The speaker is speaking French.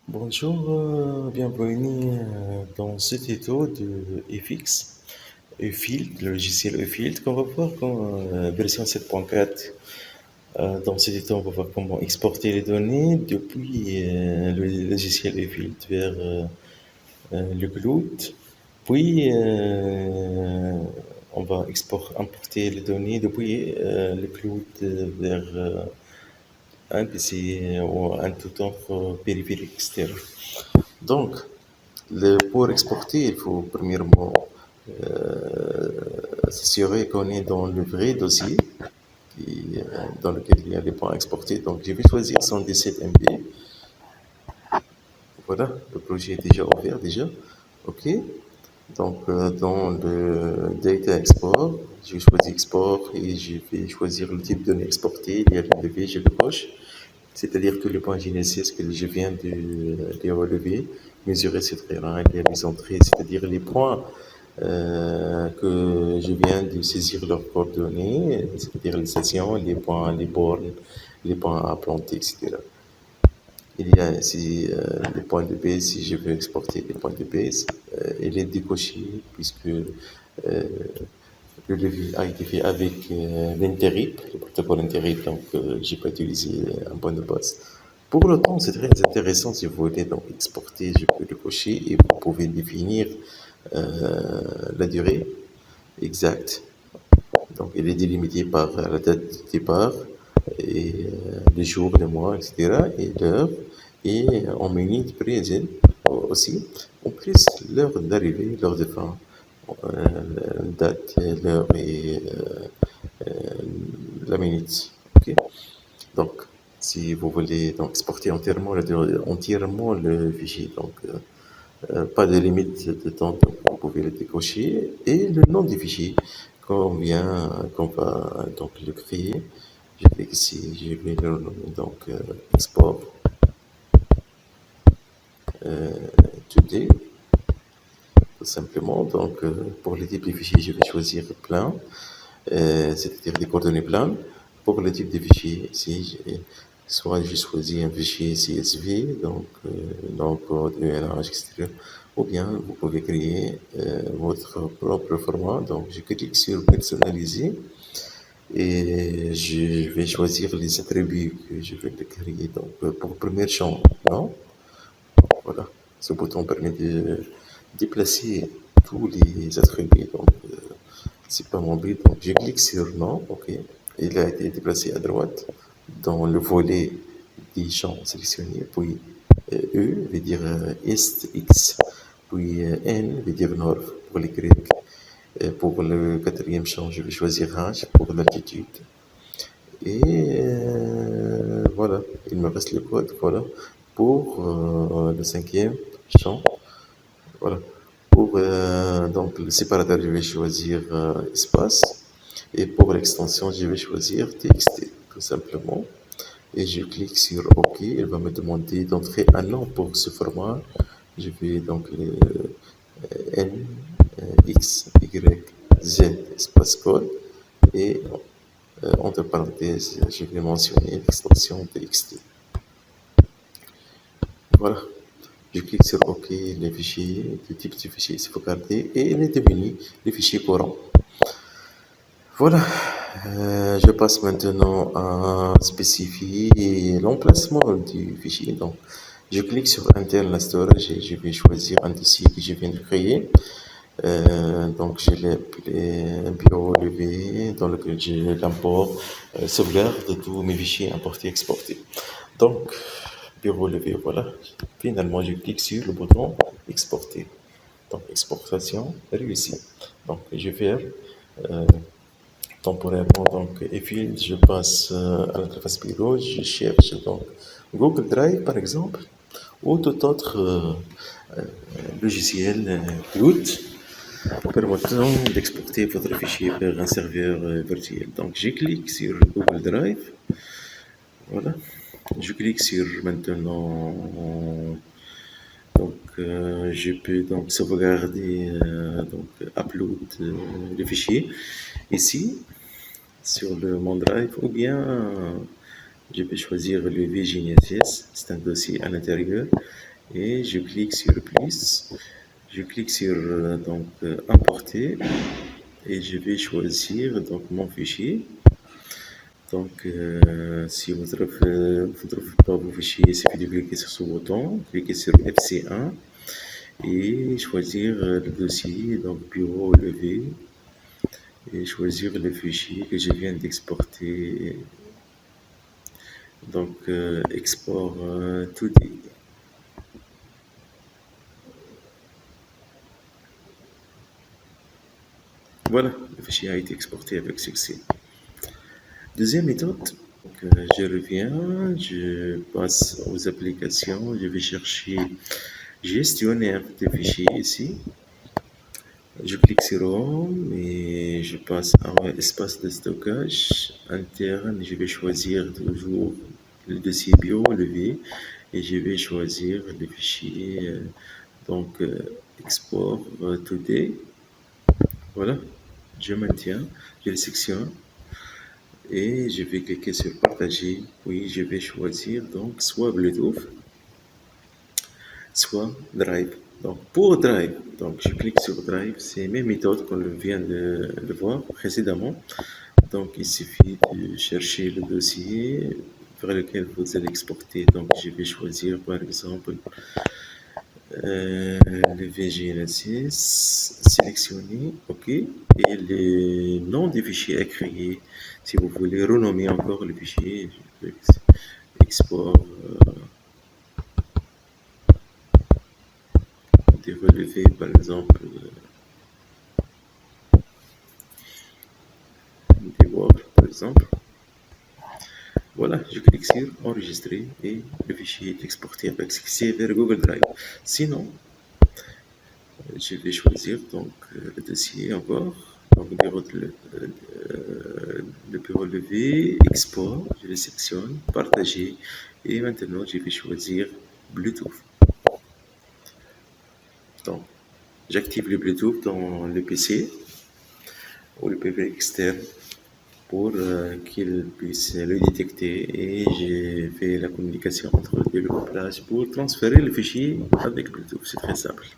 Bonjour, bienvenue dans ce tuto de FX, eField, le logiciel eField qu'on va voir comme version 7.4. Dans ce tuto, on va voir comment exporter les données depuis le logiciel eField vers le cloud. Puis, on va importer les données depuis le cloud vers un PC ou un tout autre périphérique externe. Donc, pour exporter, il faut premièrement s'assurer qu'on est dans le vrai dossier dans lequel il y a les points exportés. Donc, je vais choisir 117 MB. Voilà, le projet est déjà ouvert déjà. OK. Donc, dans le Data Export, je choisis Export et je vais choisir le type de données exportées. Il y a le levé, je le coche. C'est-à-dire que le point GNSS que je viens de relever, mesurer ce terrain, il y a les entrées, c'est-à-dire les points que je viens de saisir leurs coordonnées, c'est-à-dire les stations, les points, les bornes, les points à planter, etc. Il y a ici les points de base, si je veux exporter les points de base, il est décoché puisque le levier a été fait avec l'Interip, le protocole Interip, donc j'ai pas utilisé un point de base. Pour le temps, c'est très intéressant si vous voulez donc exporter, je peux le cocher et vous pouvez définir la durée exacte. Donc, il est délimité par la date de départ et les jours, les mois, etc. et l'heure et en minutes présent aussi. En plus, l'heure d'arrivée, l'heure de fin, date, l'heure et la minute. Ok. Donc, si vous voulez donc exporter entièrement le fichier, donc pas de limite de temps, donc vous pouvez le décocher et le nom du fichier qu'on va donc le créer. Je vais ici, je vais le nommer donc export today tout simplement. Donc pour le type de fichier, je vais choisir plein, c'est-à-dire des coordonnées pleines. Pour le type de fichier, ici, soit je choisis un fichier CSV, donc non code, ELH, etc. Ou bien vous pouvez créer votre propre format. Donc je clique sur personnaliser et je vais choisir les attributs que je vais créer. Donc pour le premier champ, non. Voilà. Ce bouton permet de déplacer tous les attributs. Donc, c'est pas mobile. Donc, je clique sur non. OK. Il a été déplacé à droite dans le volet des champs sélectionnés. Puis, E veut dire Est, X. Puis, N veut dire Nord pour les Grecs. Pour le quatrième champ, je vais choisir H pour l'altitude. Et voilà, il me reste le code, voilà, pour le cinquième champ. Voilà. Pour donc le séparateur, je vais choisir espace. Et pour l'extension, je vais choisir TXT, tout simplement. Et je clique sur OK. Il va me demander d'entrer un nom pour ce format. Je vais donc N, X, Y, Z, espace code. Et entre parenthèses, je vais mentionner l'extension TXT. Voilà. Je clique sur OK, les fichiers, le type de fichier est sauvegardé et il est devenu le fichier courant. Voilà, je passe maintenant à spécifier l'emplacement du fichier. Donc, je clique sur Internal Storage et je vais choisir un dossier que je viens de créer. Donc, je l'ai appelé bureau levé dans lequel je l'import, sauvegarde de tous mes fichiers importés et exportés. Donc, bureau levé, voilà. Finalement, je clique sur le bouton exporter. Donc, exportation réussie. Donc, je vais faire temporairement, donc, et puis je passe à l'interface bureau, je cherche donc Google Drive par exemple, ou tout autre logiciel cloud permettant d'exporter votre fichier vers un serveur virtuel. Donc, je clique sur Google Drive, voilà, je clique sur maintenant, donc je peux donc sauvegarder, donc upload le fichier ici sur le mon drive ou bien je peux choisir le VGNSS, c'est un dossier à l'intérieur et je clique sur plus, je clique sur importer et je vais choisir donc mon fichier. Donc, si vous ne trouvez pas vos fichiers, il suffit de cliquer sur ce bouton, cliquer sur FC1 et choisir le dossier, donc bureau levé, et choisir le fichier que je viens d'exporter, donc export 2D. Voilà, le fichier a été exporté avec succès. Deuxième méthode, donc, je reviens, je passe aux applications, je vais chercher gestionnaire de fichiers ici. Je clique sur Home et je passe à espace de stockage interne. Je vais choisir toujours le dossier bio levé et je vais choisir le fichier donc export today. Voilà, je maintiens, je le sélectionne et je vais cliquer sur partager. Oui, je vais choisir donc soit Bluetooth, soit Drive. Donc pour Drive, donc je clique sur Drive, c'est la même méthode qu'on vient de voir précédemment. Donc il suffit de chercher le dossier vers lequel vous allez exporter. Donc je vais choisir par exemple le VGNSS, sélectionner, OK, et le nom du fichier à créer. Si vous voulez renommer encore le fichier, je peux export des relevés, par exemple, des Word, par exemple. Voilà, je clique sur enregistrer et le fichier est exporté avec succès vers Google Drive. Sinon, je vais choisir donc le dossier encore, donc le bureau levé, export, je le sélectionne, partager et maintenant je vais choisir Bluetooth. Donc, j'active le Bluetooth dans le PC ou le PV externe pour qu'il puisse le détecter et j'ai fait la communication entre les deux plages pour transférer le fichier avec Bluetooth. C'est très simple.